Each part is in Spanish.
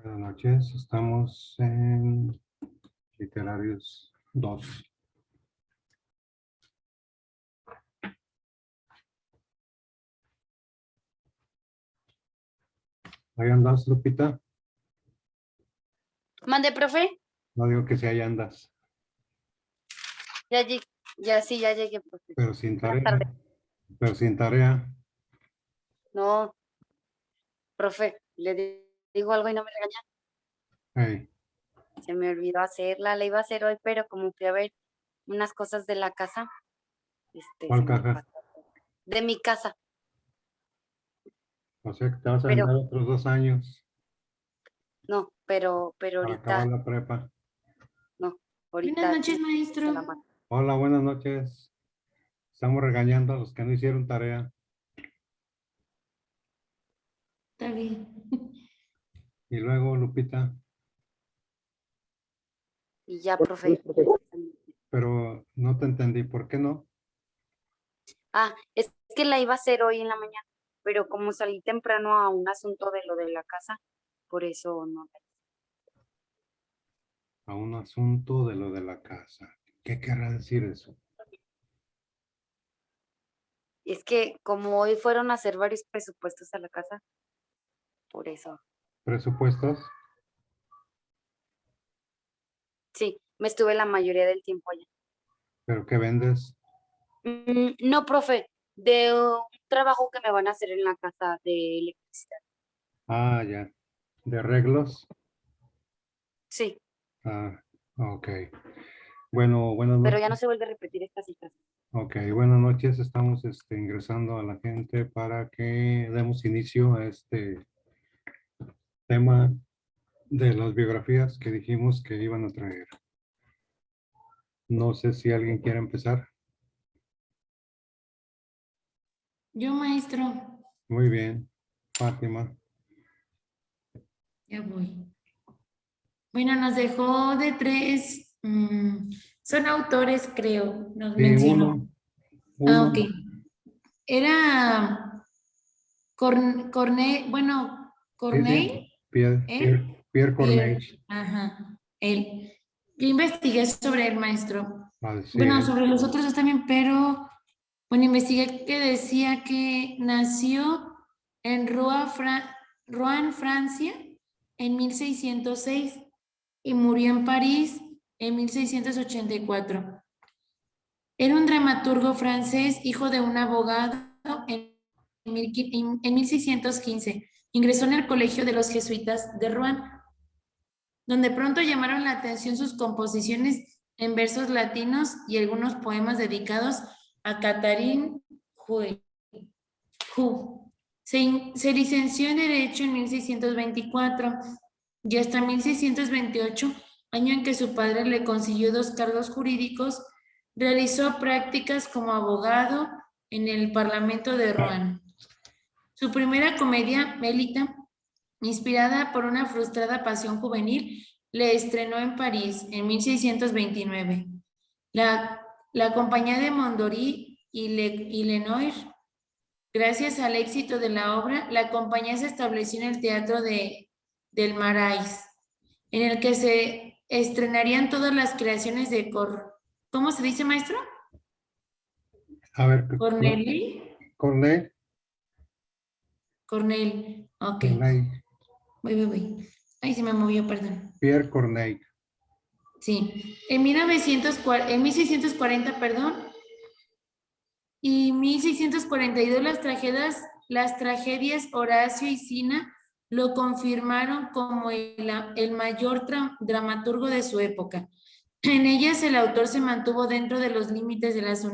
Buenas noches, estamos en Literarios 2. ¿Ahí andas, Lupita? Mande, profe. No digo que si ahí andas, Ya llegué, ya llegué, profe. pero sin Buenas tarea. tardes. Pero sin tarea. No, profe, digo algo y no me regaña. Hey, Se me olvidó hacerla, la iba a hacer hoy, pero como fui a ver unas cosas de la casa, ¿cuál se me caja? pasó. De mi casa, O sea que te vas a pero aventar otros 2 años no, pero para acabar ahorita, la prepa. no, Buenas ahorita noches, se la maestro. mando. Hola, buenas noches. Estamos regañando a los que no hicieron tarea. Está bien. Y luego, Lupita, Y ya, profe. pero no te entendí, ¿por qué no? Ah, es que la iba a hacer hoy en la mañana, pero como salí temprano a un asunto de lo de la casa, por eso no. A un asunto de lo de la casa. ¿Qué querrá decir eso? Es que como hoy fueron a hacer varios presupuestos a la casa, por eso. ¿Presupuestos? Sí, me estuve la mayoría del tiempo allá. ¿Pero qué vendes? No, profe, de un trabajo que me van a hacer en la casa de electricidad. Ah, ya. ¿De arreglos? Sí, Ah, ok. Bueno, buenas pero ya no noches. se vuelve a repetir esta situación. Ok, buenas noches. Estamos ingresando a la gente para que demos inicio a este tema de las biografías que dijimos que iban a traer. No sé si alguien quiere empezar. Yo, maestro, Muy bien. Fátima. ya voy. Bueno, nos dejó de 3. Son autores, creo, nos Sí, mencionó. Ah, uno. ok. Era Sí, Corneille, sí. Pierre, él, Pierre, Pierre Pierre, Corneille. ajá, él. Yo investigué sobre el maestro. Así Bueno, es. sobre los otros dos también, pero bueno, investigué que decía que nació en Rouen, Francia, en 1606 y murió en París en 1684. Era un dramaturgo francés, hijo de un abogado en 1615. Ingresó en el Colegio de los Jesuitas de Rouen, donde pronto llamaron la atención sus composiciones en versos latinos y algunos poemas dedicados a Catherine Hu. Se licenció en Derecho en 1624 y hasta 1628, año en que su padre le consiguió 2 cargos jurídicos, realizó prácticas como abogado en el Parlamento de Rouen. Su primera comedia, Mélita, inspirada por una frustrada pasión juvenil, le estrenó en París en 1629. La compañía de Mondori y Lenoir. Gracias al éxito de la obra, la compañía se estableció en el Teatro del Marais, en el que se estrenarían todas las creaciones de ¿cómo se dice, maestro? A ver, Corneli. Corneille. Cornell. Ok. Corneille. Voy. Ahí se me movió, perdón. Pierre Corneille. Sí. En 1640, perdón, y 1642 las tragedias Horacio y Sina lo confirmaron como el mayor dramaturgo de su época. En ellas el autor se mantuvo dentro de los límites de las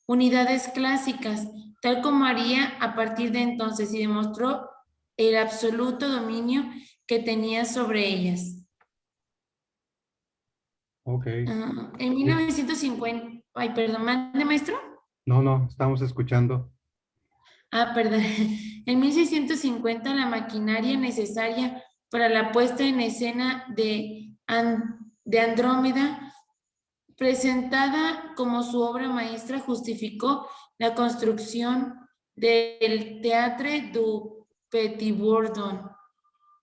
unidades clásicas, tal como haría a partir de entonces, y demostró el absoluto dominio que tenía sobre ellas. Ok. En 1950, ay, perdón, ¿mande, maestro? No, estamos escuchando. Ah, perdón. En 1650 la maquinaria necesaria para la puesta en escena de Andrómeda, presentada como su obra maestra, justificó la construcción del Théâtre du Petit Bourdon.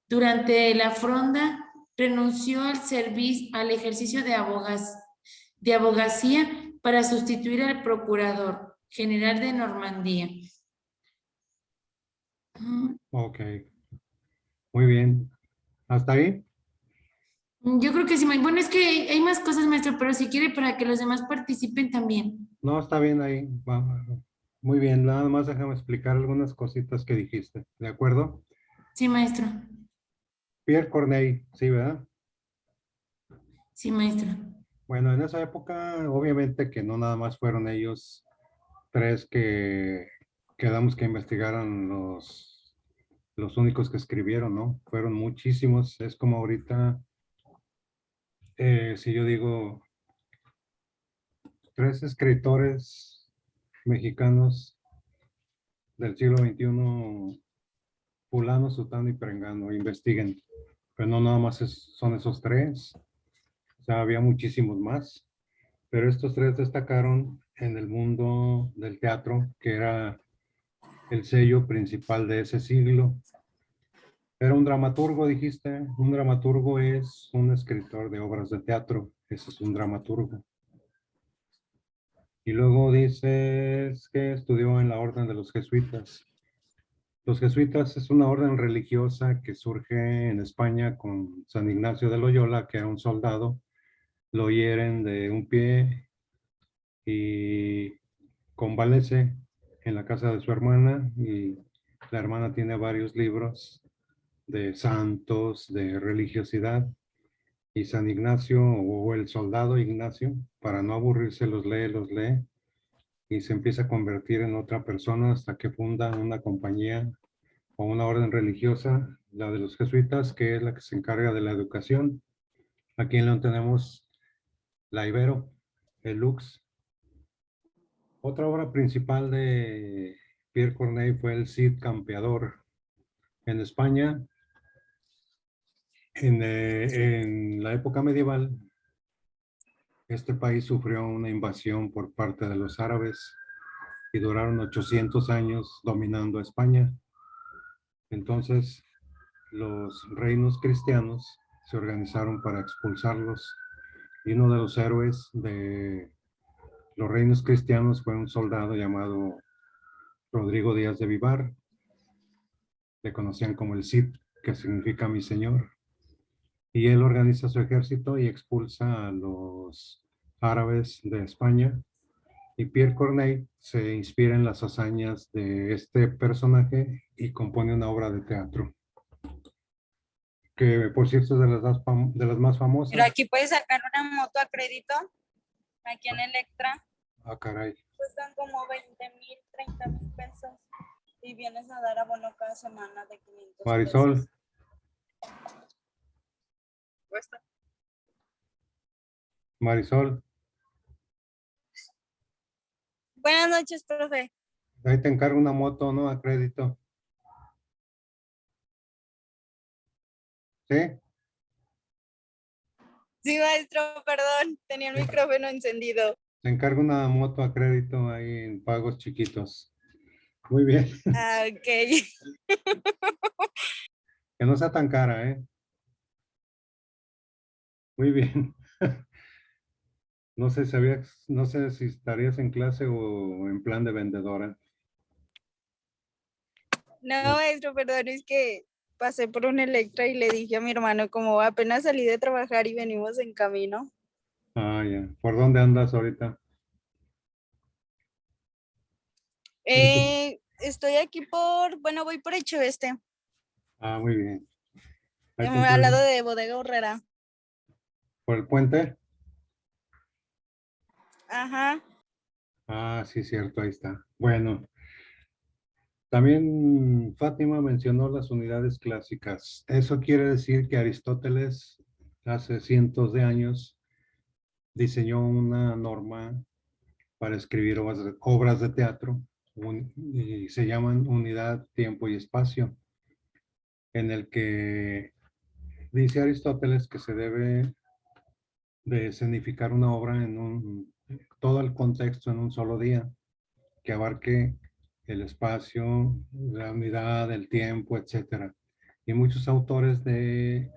Durante la fronda renunció al ejercicio de abogacía para sustituir al procurador general de Normandía. Ok. Muy bien. ¿Hasta ahí? Yo creo que sí. Bueno, es que hay más cosas, maestro, pero si quiere para que los demás participen también. No, está bien ahí. Muy bien. Nada más déjame explicar algunas cositas que dijiste. ¿De acuerdo? Sí, maestro. Pierre Corneille, sí, ¿verdad? Sí, maestro. Bueno, en esa época, obviamente que no nada más fueron ellos tres que quedamos que investigaran los únicos que escribieron, ¿no? Fueron muchísimos. Es como ahorita, si yo digo, tres escritores mexicanos del siglo XXI, fulano, sutano y perengano, investiguen. Pero no nada más son esos tres. O sea, había muchísimos más. Pero estos tres destacaron en el mundo del teatro, que era el sello principal de ese siglo. Era un dramaturgo, dijiste. Un dramaturgo es un escritor de obras de teatro. Ese es un dramaturgo. Y luego dices que estudió en la orden de los jesuitas. Los jesuitas es una orden religiosa que surge en España con San Ignacio de Loyola, que era un soldado. Lo hieren de un pie y convalece en la casa de su hermana, y la hermana tiene varios libros de santos, de religiosidad, y San Ignacio, o el soldado Ignacio, para no aburrirse, los lee, y se empieza a convertir en otra persona hasta que funda una compañía o una orden religiosa, la de los jesuitas, que es la que se encarga de la educación. Aquí en León tenemos la Ibero, el Lux. Otra obra principal de Pierre Corneille fue el Cid Campeador. En España, en la época medieval, este país sufrió una invasión por parte de los árabes y duraron 800 años dominando a España. Entonces, los reinos cristianos se organizaron para expulsarlos, y uno de los héroes de los reinos cristianos fue un soldado llamado Rodrigo Díaz de Vivar. Le conocían como el Cid, que significa mi señor. Y él organiza su ejército y expulsa a los árabes de España. Y Pierre Corneille se inspira en las hazañas de este personaje y compone una obra de teatro, que por cierto es de las más famosas. Pero aquí puedes sacar una moto a crédito, aquí en Electra, Ah, caray. cuestan como 20,000, 30,000 pesos y vienes a dar abono cada semana de 500 Marisol, pesos. Cuesta. Marisol, Buenas noches, profe. ahí te encargo una moto, ¿no? A crédito. ¿Sí? Sí, maestro, perdón, tenía el micrófono encendido. Te encargo una moto a crédito ahí en pagos chiquitos. Muy bien. Ah, ok. Que no sea tan cara, ¿eh? Muy bien. No sé no sé si estarías en clase o en plan de vendedora. No, maestro, perdón, es que pasé por un Electra y le dije a mi hermano, como apenas salí de trabajar y venimos en camino. Ah, ya. ¿Por dónde andas ahorita? Estoy aquí bueno, voy por Echeveste, Ah, muy bien. Ahí te al encargo. lado de Bodega Horrera. ¿Por el puente? Ajá. Ah, sí, cierto, ahí está. Bueno, también Fátima mencionó las unidades clásicas. Eso quiere decir que Aristóteles, hace cientos de años, diseñó una norma para escribir obras de teatro, y se llaman unidad, tiempo y espacio, en el que dice Aristóteles que se debe de escenificar una obra todo el contexto en un solo día, que abarque el espacio, la unidad, el tiempo, etcétera. Y muchos autores de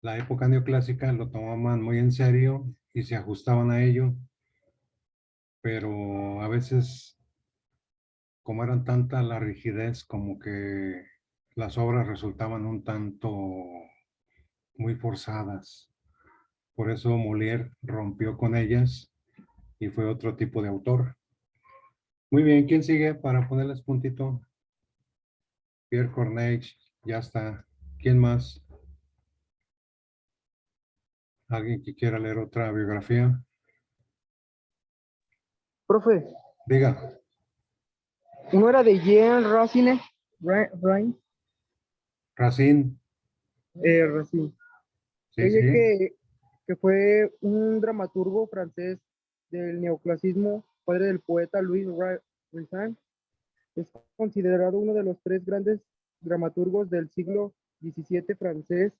la época neoclásica lo tomaban muy en serio y se ajustaban a ello, pero a veces, como eran tanta la rigidez, como que las obras resultaban un tanto muy forzadas. Por eso Molière rompió con ellas y fue otro tipo de autor. Muy bien, ¿quién sigue para ponerles puntito? Pierre Corneille, ya está. ¿Quién más? ¿Alguien que quiera leer otra biografía? Profe, Diga. uno era de Jean Racine, Racine, Racine. Racine. Sí, Oye, sí. que fue un dramaturgo francés del neoclasismo, padre del poeta Louis Racine. Es considerado uno de los tres grandes dramaturgos del siglo XVII francés,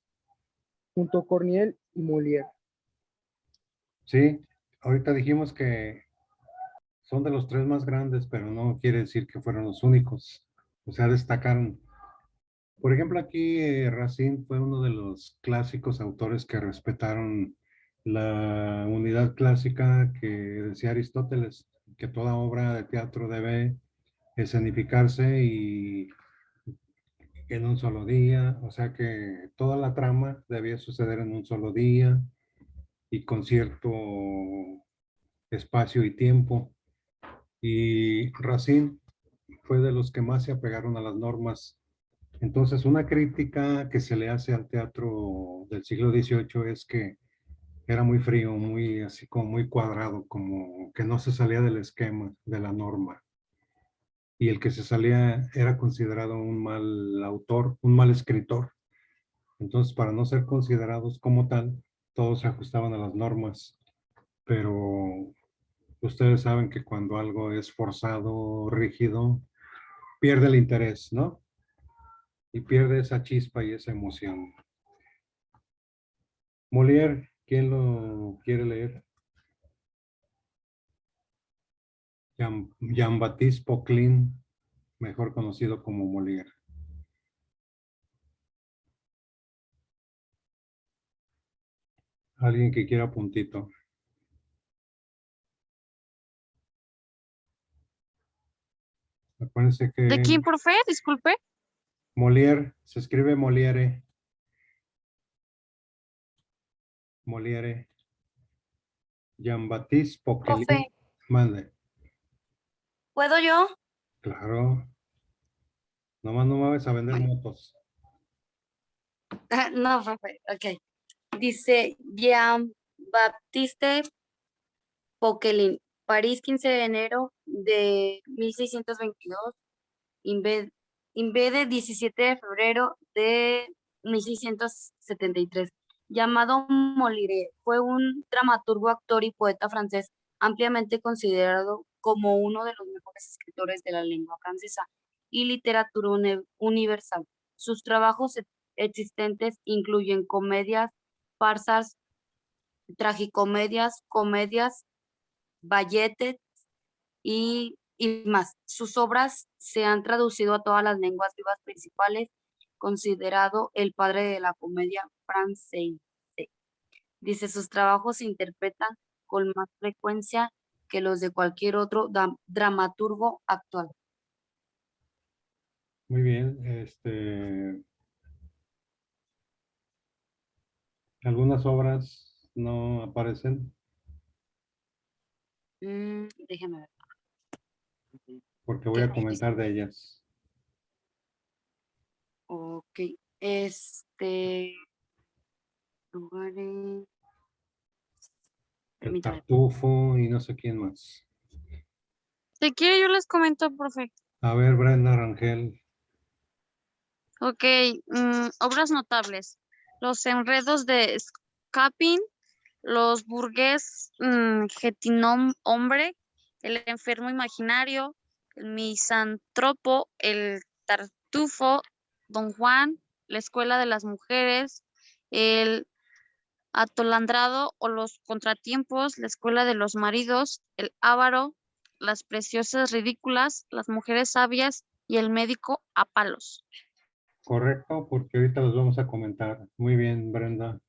junto a Corneille y Molière. Sí, ahorita dijimos que son de los tres más grandes, pero no quiere decir que fueron los únicos. O sea, destacaron. Por ejemplo, aquí Racine fue uno de los clásicos autores que respetaron la unidad clásica que decía Aristóteles, que toda obra de teatro debe escenificarse y en un solo día, o sea que toda la trama debía suceder en un solo día y con cierto espacio y tiempo. Y Racine fue de los que más se apegaron a las normas. Entonces, una crítica que se le hace al teatro del siglo XVIII es que era muy frío, muy así como muy cuadrado, como que no se salía del esquema, de la norma. Y el que se salía era considerado un mal autor, un mal escritor. Entonces, para no ser considerados como tal, todos se ajustaban a las normas. Pero ustedes saben que cuando algo es forzado, rígido, pierde el interés, ¿no? Y pierde esa chispa y esa emoción. Molière, ¿quién lo quiere leer? Jean-Baptiste Poquelin, mejor conocido como Molière. Alguien que quiera puntito. Acuérdense ¿De que quién, profe? Disculpe. Molière se escribe Molière. Molière. Jean-Baptiste Profe, Poquelin. Mande. ¿puedo yo? Claro. Nomás no me vas a vender Bueno. motos. No, profe, ok. Dice Jean-Baptiste Poquelin, París, 15 de enero de 1622, Invede, 17 de febrero de 1673. Llamado Molière, fue un dramaturgo, actor y poeta francés ampliamente considerado como uno de los mejores escritores de la lengua francesa y literatura universal. Sus trabajos existentes incluyen comedias, farsas, tragicomedias, comedias, balletes y más. Sus obras se han traducido a todas las lenguas vivas principales, considerado el padre de la comedia francesa. Dice, sus trabajos se interpretan con más frecuencia que los de cualquier otro dramaturgo actual. Muy bien. Algunas obras no aparecen Déjeme ver. porque voy a comentar de ellas. Ok. Lugares. El Permítame. Tartufo y no sé quién más. Si quiere, yo les comento, profe. A ver, Brenda Rangel. Ok, obras notables. Los enredos de Scapin, los burgués, hombre, el enfermo imaginario, el misántropo, el tartufo, Don Juan, la escuela de las mujeres, el atolandrado o los contratiempos, la escuela de los maridos, el avaro, las preciosas ridículas, las mujeres sabias y el médico a palos. correcto, porque ahorita los vamos a comentar. Muy bien, Brenda.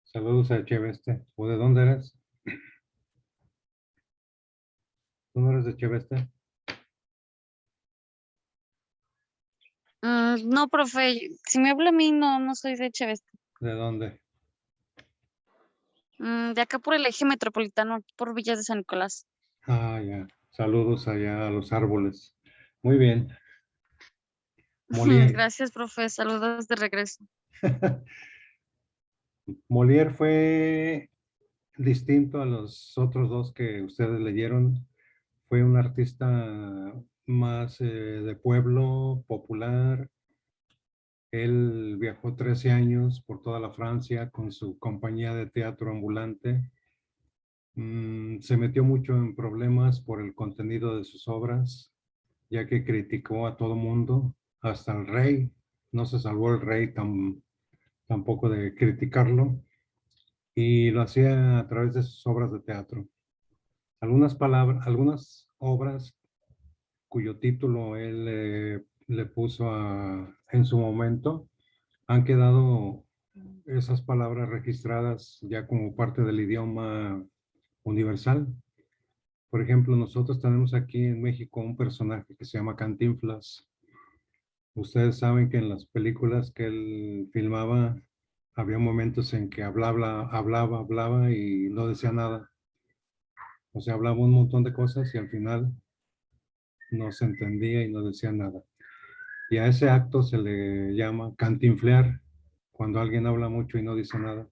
Saludos a Echeveste. ¿O de dónde eres? ¿Tú no eres de Echeveste? No, profe, si me habla a mí, no soy de Chévez. ¿De dónde? De acá por el eje metropolitano, por Villas de San Nicolás. Ah, ya. Saludos allá a los árboles. Muy bien. Molière. Gracias, profe. Saludos de regreso. Molière fue distinto a los otros dos que ustedes leyeron. Fue un artista más de pueblo, popular. Él viajó 13 años por toda la Francia con su compañía de teatro ambulante. Se metió mucho en problemas por el contenido de sus obras, ya que criticó a todo mundo, hasta el rey. No se salvó el rey tampoco de criticarlo, y lo hacía a través de sus obras de teatro. Algunas obras cuyo título él le puso en su momento, han quedado esas palabras registradas ya como parte del idioma universal. Por ejemplo, nosotros tenemos aquí en México un personaje que se llama Cantinflas. Ustedes saben que en las películas que él filmaba había momentos en que hablaba y no decía nada. O sea, hablaba un montón de cosas y al final no se entendía y no decía nada. Y a ese acto se le llama cantinflear, cuando alguien habla mucho y no dice nada.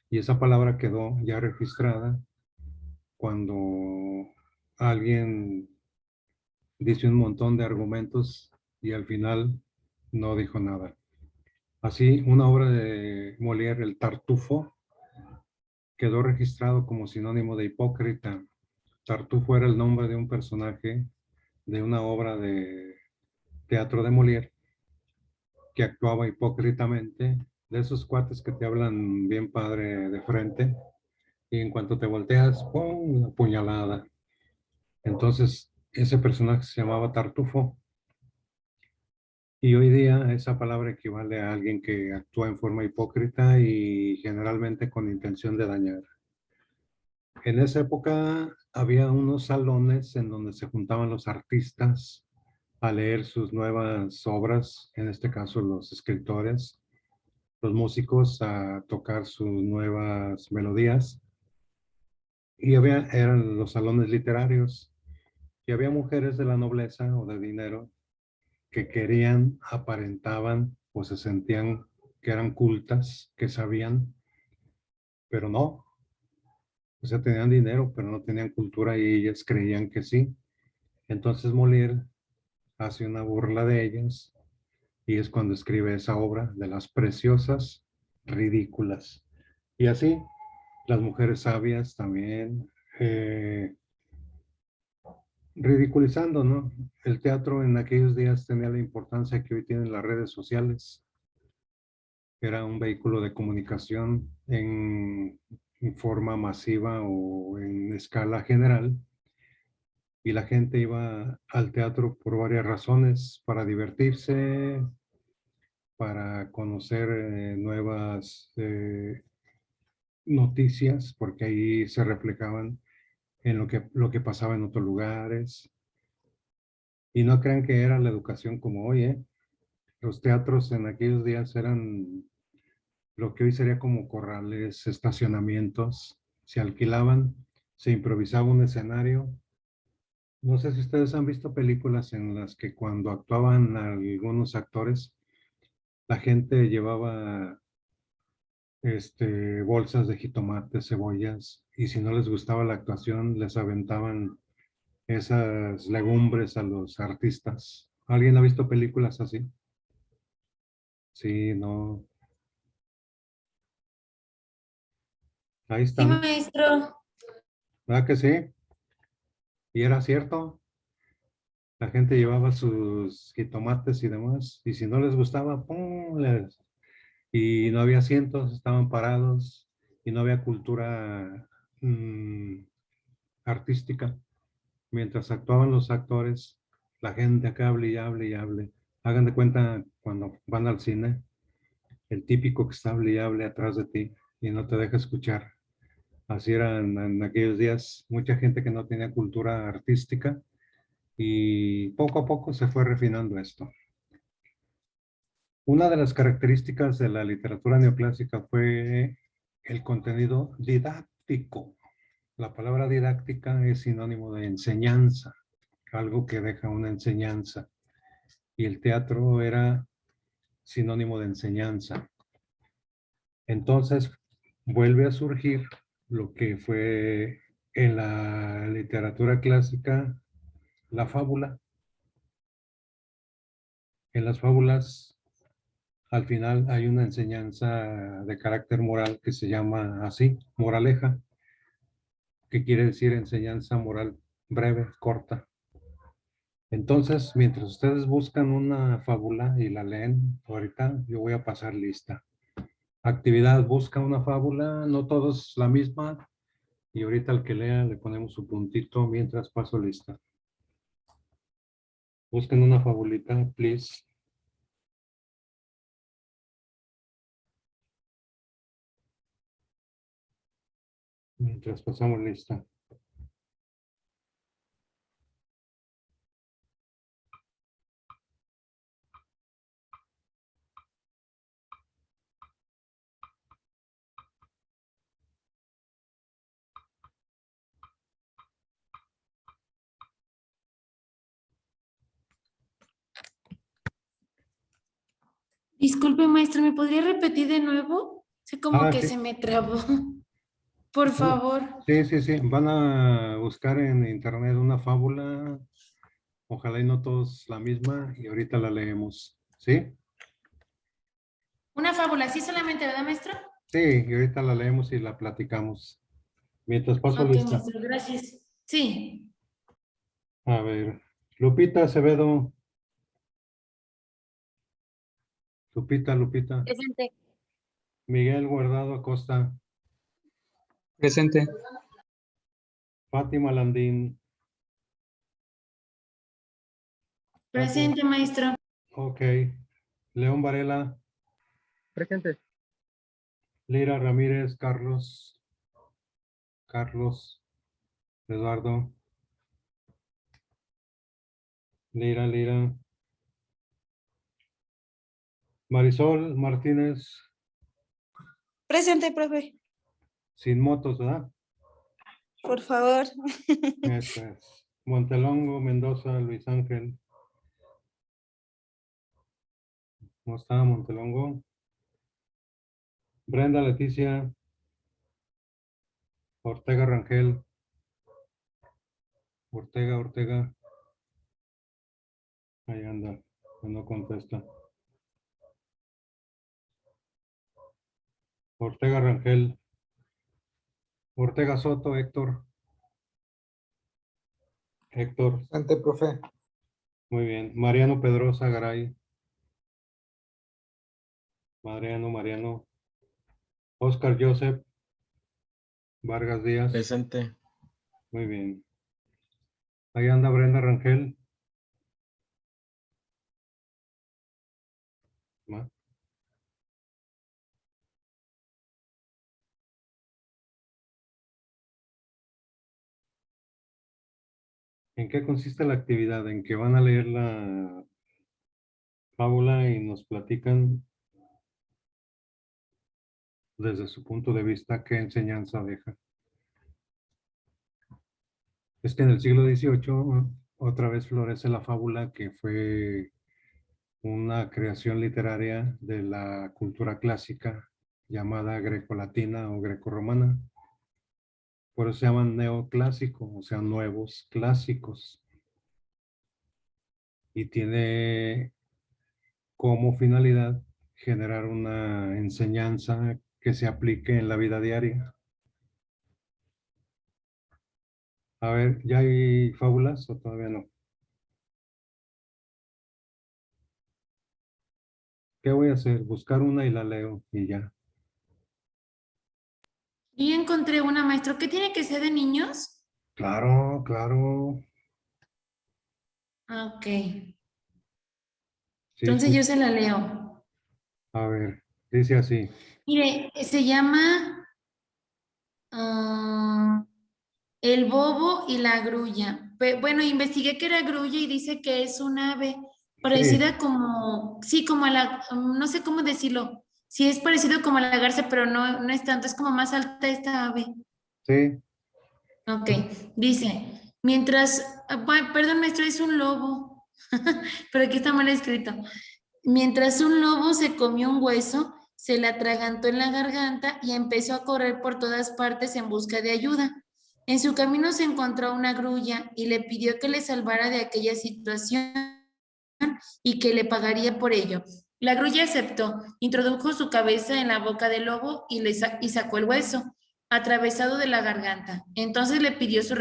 Y esa palabra quedó ya registrada cuando alguien dice un montón de argumentos y al final no dijo nada. Así, una obra de Molière, El Tartufo, quedó registrado como sinónimo de hipócrita. Tartufo era el nombre de un personaje de una obra de teatro de Molière que actuaba hipócritamente, de esos cuates que te hablan bien padre de frente y en cuanto te volteas, ¡pum!, una puñalada. Entonces, ese personaje se llamaba Tartufo. Y hoy día esa palabra equivale a alguien que actúa en forma hipócrita y generalmente con intención de dañar. En esa época había unos salones en donde se juntaban los artistas a leer sus nuevas obras, en este caso los escritores, los músicos a tocar sus nuevas melodías. Y eran los salones literarios. Y había mujeres de la nobleza o de dinero que querían, aparentaban o se sentían que eran cultas, que sabían, pero no. O sea, tenían dinero, pero no tenían cultura y ellas creían que sí. Entonces Molière hace una burla de ellas y es cuando escribe esa obra de las preciosas ridículas. Y así, las mujeres sabias también, ridiculizando, ¿no? El teatro en aquellos días tenía la importancia que hoy tienen las redes sociales. Era un vehículo de comunicación en forma masiva o en escala general, y la gente iba al teatro por varias razones: para divertirse, para conocer nuevas noticias, porque ahí se reflejaban en lo que pasaba en otros lugares. Y no crean que era la educación como hoy, ¿eh? Los teatros en aquellos días eran lo que hoy sería como corrales, estacionamientos. Se alquilaban, se improvisaba un escenario. No sé si ustedes han visto películas en las que cuando actuaban algunos actores, la gente llevaba bolsas de jitomates, cebollas, y si no les gustaba la actuación, les aventaban esas legumbres a los artistas. ¿Alguien ha visto películas así? Sí, no. Ahí Sí, están. maestro. ¿Verdad que sí? Y era cierto. La gente llevaba sus jitomates y demás, y si no les gustaba, ¡pum!, y no había asientos, estaban parados, y no había cultura artística. Mientras actuaban los actores, la gente acá hable y hable y hable. Hagan de cuenta cuando van al cine, el típico que está hable y hable atrás de ti y no te deja escuchar. Así era en aquellos días, mucha gente que no tenía cultura artística y poco a poco se fue refinando esto. Una de las características de la literatura neoclásica fue el contenido didáctico. La palabra didáctica es sinónimo de enseñanza, algo que deja una enseñanza. Y el teatro era sinónimo de enseñanza. Entonces vuelve a surgir lo que fue en la literatura clásica la fábula. En las fábulas, al final hay una enseñanza de carácter moral que se llama así, moraleja, que quiere decir enseñanza moral breve, corta. Entonces, mientras ustedes buscan una fábula y la leen, ahorita yo voy a pasar lista. Actividad, busca una fábula, no todos la misma, y ahorita al que lea le ponemos su puntito mientras paso lista. Busquen una fabulita, please. Mientras pasamos lista. Disculpe, maestro, ¿me podría repetir de nuevo? Sé como que Sí. se me trabó. Por favor. Sí. Van a buscar en internet una fábula. Ojalá y no todos la misma y ahorita la leemos. ¿Sí? Una fábula, sí solamente, ¿verdad, maestro? Sí, y ahorita la leemos y la platicamos. Mientras paso Ok, lista. maestro, gracias. Sí. A ver, Lupita Acevedo. Lupita. Presente. Miguel Guardado Acosta. Presente. Fátima Landín. Presente, maestro. Ok. León Varela. Presente. Lira Ramírez. Carlos. Eduardo. Lira. Marisol Martínez. Presente, profe. Sin motos, ¿verdad? Por favor. Eso es. Montelongo, Mendoza, Luis Ángel. ¿Cómo está Montelongo? Brenda Leticia. Ortega Rangel. Ortega. Ahí anda, no contesta. Ortega Rangel. Ortega Soto, Héctor. Presente, profe. Muy bien. Mariano Pedrosa Garay. Mariano. Oscar Joseph Vargas Díaz. Presente. Muy bien. Ahí anda Brenda Rangel. ¿Ma? ¿En qué consiste la actividad? En que van a leer la fábula y nos platican desde su punto de vista qué enseñanza deja. Es que en el siglo XVIII otra vez florece la fábula, que fue una creación literaria de la cultura clásica llamada grecolatina o grecorromana. Por eso se llaman neoclásicos, o sea, nuevos clásicos. Y tiene como finalidad generar una enseñanza que se aplique en la vida diaria. A ver, ¿ya hay fábulas o todavía no? ¿Qué voy a hacer? Buscar una y la leo y ya. Y encontré una, maestro. ¿Qué tiene que ser de niños? Claro. Ok. Sí, Entonces sí. yo se la leo. A ver, dice así. Mire, se llama El bobo y la grulla. Bueno, investigué que era grulla y dice que es un ave Sí, parecida como, sí, como a la, no sé cómo decirlo. Sí es parecido como a la garza, pero no, no es tanto, es como más alta esta ave. sí. Ok, dice, mientras, perdón, maestro, es un lobo, pero aquí está mal escrito. Mientras un lobo se comió un hueso, se le atragantó en la garganta y empezó a correr por todas partes en busca de ayuda. En su camino se encontró una grulla y le pidió que le salvara de aquella situación y que le pagaría por ello. La grulla aceptó, introdujo su cabeza en la boca del lobo y sacó el hueso, atravesado de la garganta. Entonces le pidió su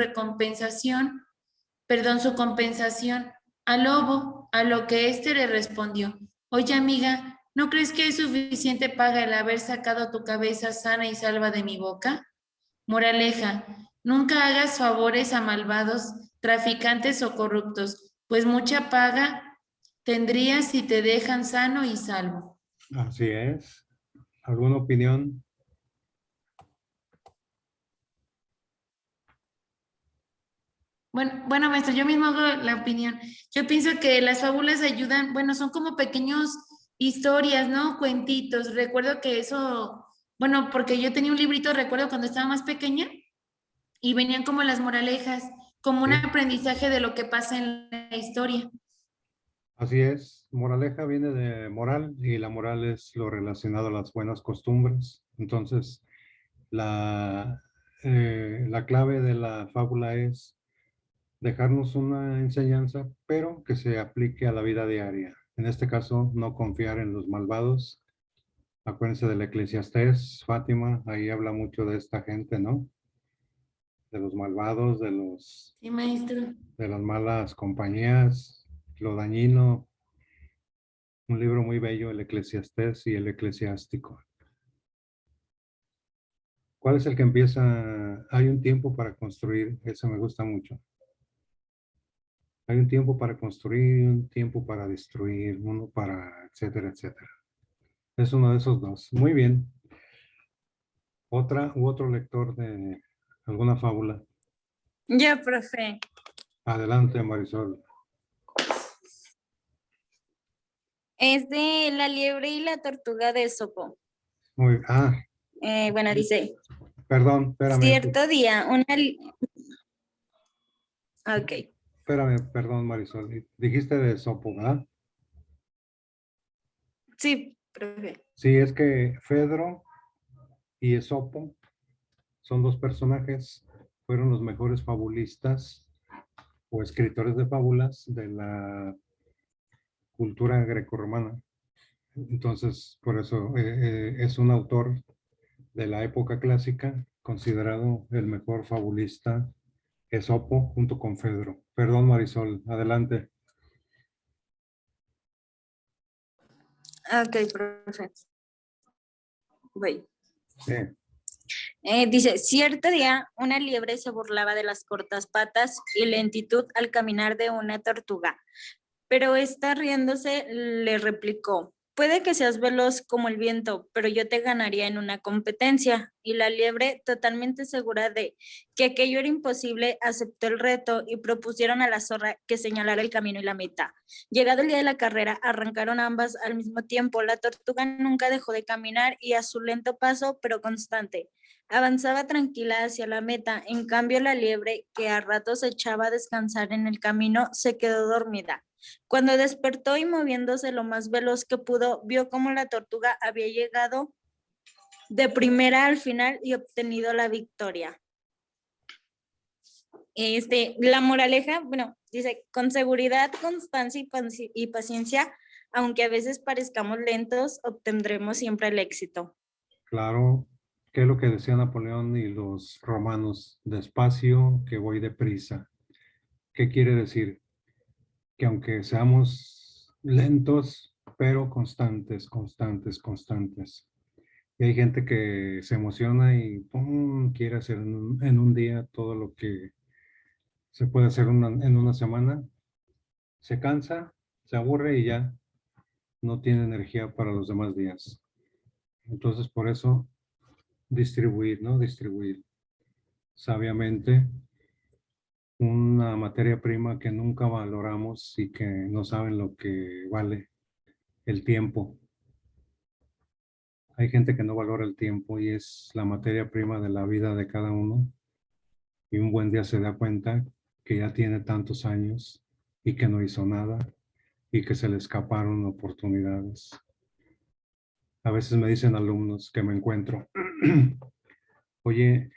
compensación al lobo, a lo que éste le respondió: oye, amiga, ¿no crees que es suficiente paga el haber sacado tu cabeza sana y salva de mi boca? Moraleja, nunca hagas favores a malvados, traficantes o corruptos, pues mucha paga tendrías si te dejan sano y salvo. Así es. ¿Alguna opinión? Bueno, maestro, yo mismo hago la opinión. Yo pienso que las fábulas ayudan, bueno, son como pequeños historias, ¿no? Cuentitos. Recuerdo que eso, bueno, porque yo tenía un librito, recuerdo cuando estaba más pequeña, y venían como las moralejas, como un Sí. aprendizaje de lo que pasa en la historia. Así es. Moraleja viene de moral y la moral es lo relacionado a las buenas costumbres. Entonces, la clave de la fábula es dejarnos una enseñanza, pero que se aplique a la vida diaria. En este caso, no confiar en los malvados. Acuérdense del Eclesiastés, Fátima, ahí habla mucho de esta gente, ¿no? De los malvados, Sí, maestro. de las malas compañías, lo dañino. Un libro muy bello, el Eclesiastés y el Eclesiástico. ¿Cuál es el que empieza? Hay un tiempo para construir, eso me gusta mucho. Hay un tiempo para construir, un tiempo para destruir, uno para, etcétera, etcétera. Es uno de esos dos. Muy bien. Otra u otro lector de alguna fábula. Ya, profe. Adelante, Marisol. Es de La liebre y la tortuga de Esopo. Muy, Bueno, dice, perdón, espérame. cierto día, Ok, Espérame, perdón, Marisol. Dijiste de Sopo, ¿verdad? sí, profe. Sí, es que Fedro y Esopo son dos personajes, fueron los mejores fabulistas o escritores de fábulas de la cultura grecorromana. Entonces, por eso es un autor de la época clásica, considerado el mejor fabulista, Esopo, junto con Fedro. Perdón, Marisol, adelante. Ok, profe. Voy. Sí, Dice, cierto día una liebre se burlaba de las cortas patas y lentitud al caminar de una tortuga, pero esta riéndose le replicó, puede que seas veloz como el viento, pero yo te ganaría en una competencia. Y la liebre, totalmente segura de que aquello era imposible, aceptó el reto y propusieron a la zorra que señalara el camino y la meta. Llegado el día de la carrera, arrancaron ambas al mismo tiempo. La tortuga nunca dejó de caminar y a su lento paso, pero constante, avanzaba tranquila hacia la meta. En cambio, la liebre, que a ratos se echaba a descansar en el camino, se quedó dormida. Cuando despertó y moviéndose lo más veloz que pudo, vio cómo la tortuga había llegado de primera al final y obtenido la victoria. La moraleja, bueno, dice, con seguridad, constancia y paciencia, aunque a veces parezcamos lentos, obtendremos siempre el éxito. claro. ¿Qué es lo que decía Napoleón y los romanos? Despacio, que voy deprisa. ¿Qué quiere decir? Que aunque seamos lentos, pero constantes, constantes, constantes. Y hay gente que se emociona y ¡pum!, quiere hacer en un día todo lo que se puede hacer en una semana. Se cansa, se aburre y ya no tiene energía para los demás días. Entonces, por eso, distribuir, ¿no? Distribuir sabiamente una materia prima que nunca valoramos y que no saben lo que vale el tiempo. Hay gente que no valora el tiempo y es la materia prima de la vida de cada uno. Y un buen día se da cuenta que ya tiene tantos años y que no hizo nada y que se le escaparon oportunidades. A veces me dicen alumnos que me encuentro, oye,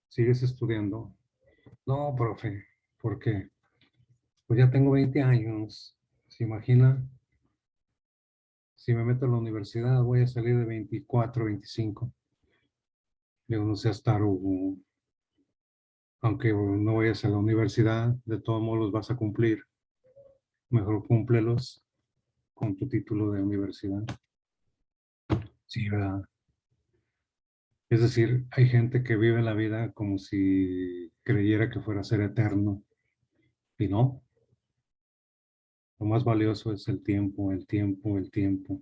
¿sigues estudiando? No, profe, ¿por qué? Pues ya tengo 20 años. ¿Se imagina? Si me meto a la universidad voy a salir de 24, 25. Digo, no seas tarugo. Aunque no vayas a la universidad, de todos modos los vas a cumplir. Mejor cúmplelos con tu título de universidad. Sí, ¿verdad? Es decir, hay gente que vive la vida como si creyera que fuera a ser eterno. Y no. Lo más valioso es el tiempo, el tiempo, el tiempo.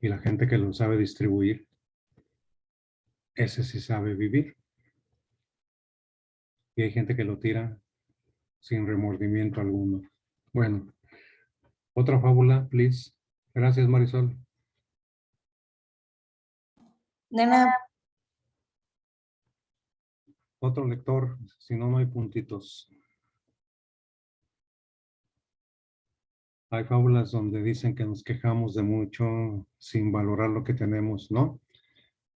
Y la gente que lo sabe distribuir, ese sí sabe vivir. Y hay gente que lo tira sin remordimiento alguno. Bueno, otra fábula, please. Gracias, Marisol. De nada. Otro lector, si no, no hay puntitos. Hay fábulas donde dicen que nos quejamos de mucho sin valorar lo que tenemos, ¿no?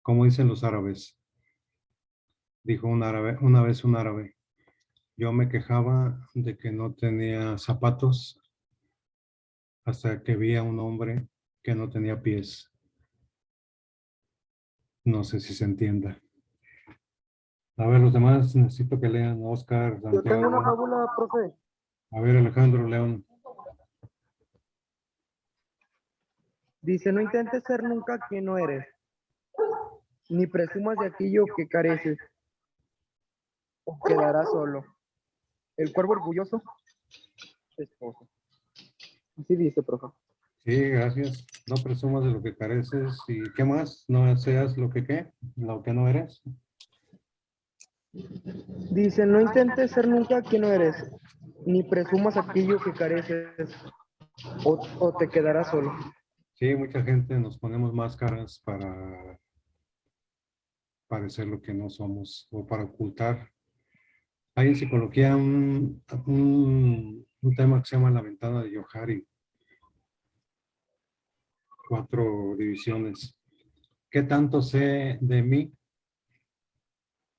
Como dicen los árabes. Dijo un árabe, una vez un árabe, yo me quejaba de que no tenía zapatos hasta que vi a un hombre que no tenía pies. No sé si se entienda. A ver, los demás necesito que lean. Oscar, Yo tengo una Santiago. fábula, profe. A ver, Alejandro, León. Dice, no intentes ser nunca quien no eres, ni presumas de aquello que careces, o quedarás solo. El cuervo orgulloso, esposo. Así dice, profe. Sí, gracias. No presumas de lo que careces. ¿Y qué más? No seas lo que qué, lo que no eres. Dice, no intentes ser nunca quien no eres, ni presumas aquello que careces, o te quedarás solo. Sí, mucha gente nos ponemos máscaras para parecer lo que no somos o para ocultar. Hay en psicología un tema que se llama la ventana de Johari. 4 divisiones. ¿Qué tanto sé de mí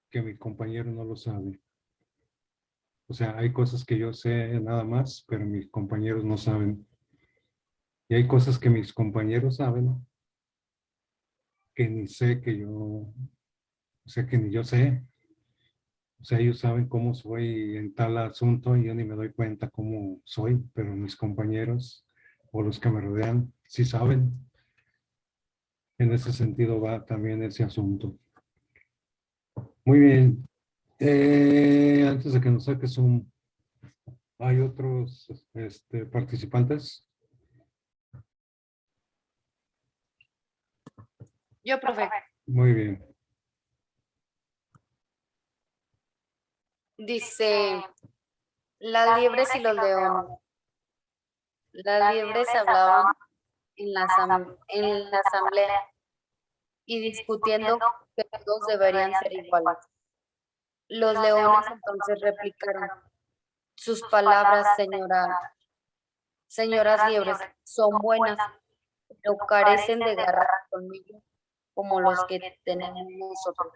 que mi compañero no lo sabe? O sea, hay cosas que yo sé nada más, pero mis compañeros no saben. Y hay cosas que mis compañeros saben que ni sé que yo, o sea, que ni yo sé. O sea, ellos saben cómo soy en tal asunto y yo ni me doy cuenta cómo soy, pero mis compañeros o los que me rodean sí saben. En ese sentido va también ese asunto. Muy bien. Antes de que nos saques ¿hay otros participantes? Yo, profe. Muy bien. Dice, las liebres y los leones. Las liebres hablaban en la asamblea y discutiendo que todos deberían ser iguales. Los leones entonces replicaron, sus palabras, señoras liebres, son buenas, pero carecen de garra conmigo como los que tenemos nosotros.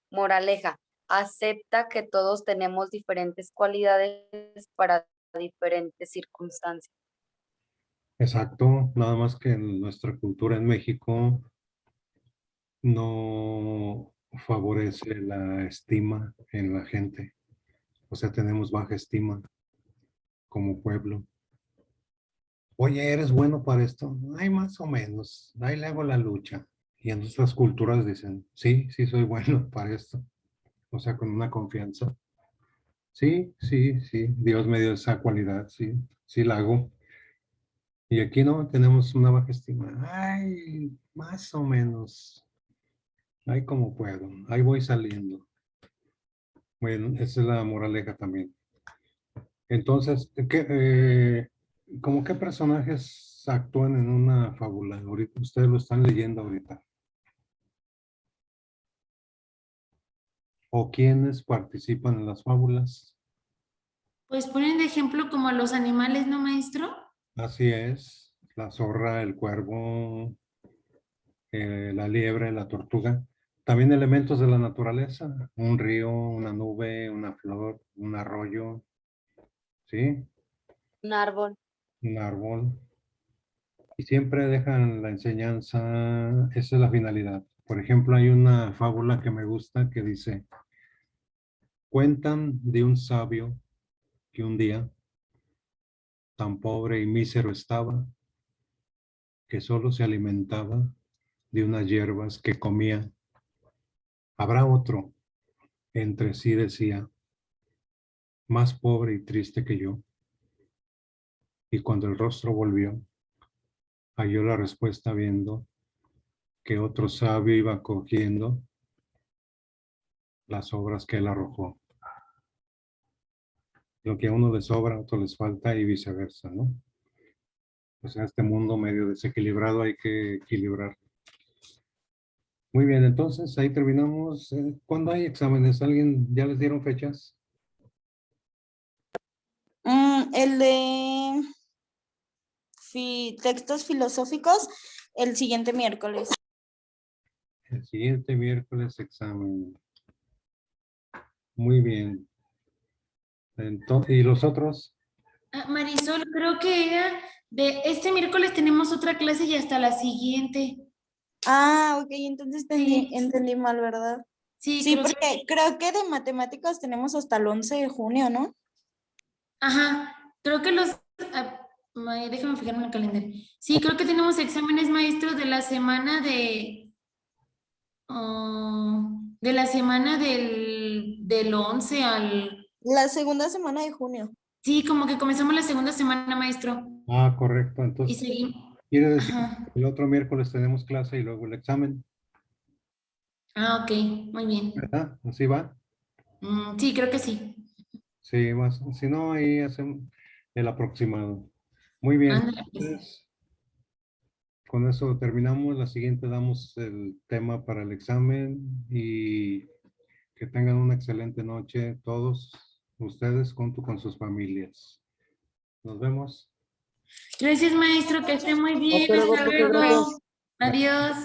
Moraleja, acepta que todos tenemos diferentes cualidades para diferentes circunstancias. Exacto. Nada más que en nuestra cultura en México no favorece la estima en la gente. O sea, tenemos baja estima como pueblo. Oye, ¿eres bueno para esto? Ay, más o menos. Ahí le hago la lucha. Y en nuestras culturas dicen, sí, sí soy bueno para esto. O sea, con una confianza. Sí, sí, sí. Dios me dio esa cualidad, sí. Sí la hago. Y aquí no, tenemos una baja estima. Ay, más o menos. Ay, como puedo. Ahí voy saliendo. Bueno, esa es la moraleja también. Entonces, ¿cómo qué personajes actúan en una fábula? Ahorita, ustedes lo están leyendo ahorita. ¿O quiénes participan en las fábulas? Pues ponen de ejemplo como a los animales, ¿no, maestro? Así es. La zorra, el cuervo, la liebre, la tortuga. También elementos de la naturaleza. Un río, una nube, una flor, un arroyo. ¿Sí? Un árbol. Un árbol. Y siempre dejan la enseñanza, esa es la finalidad. Por ejemplo, hay una fábula que me gusta que dice, cuentan de un sabio que un día tan pobre y mísero estaba que solo se alimentaba de unas hierbas que comía. Habrá otro, entre sí decía, más pobre y triste que yo. Y cuando el rostro volvió, halló la respuesta viendo que otro sabio iba cogiendo las obras que él arrojó. Lo que a uno les sobra, a otro les falta y viceversa, ¿no? Pues en este mundo medio desequilibrado hay que equilibrar. Muy bien, entonces ahí terminamos. ¿Cuándo hay exámenes? ¿Alguien ya les dieron fechas? El de textos filosóficos el siguiente miércoles. El siguiente miércoles examen. Muy bien. Entonces, ¿y los otros? Ah, Marisol, creo que era de este miércoles tenemos otra clase y hasta la siguiente. Ah, ok, entonces Sí. entendí mal, ¿verdad? Sí, Sí, creo que, porque creo que de matemáticas tenemos hasta el 11 de junio, ¿no? ajá, creo que los, déjame fijarme en el calendario. Sí, creo que tenemos exámenes maestros de la semana de la semana del 11 al, La segunda semana de junio. sí, como que comenzamos la segunda semana, maestro, Ah, correcto. y Entonces, seguimos, quiere decir ajá, que el otro miércoles tenemos clase y luego el examen, ok, muy bien. ¿verdad? ¿Así va? Sí, creo que sí. Sí, más. Si no, ahí hacemos el aproximado. Muy bien. Ándale, pues. Entonces, con eso terminamos. La siguiente damos el tema para el examen y que tengan una excelente noche todos ustedes junto con sus familias. Nos vemos. Gracias, maestro, que esté muy bien. Hasta luego, Hasta profe, gracias. luego. Adiós.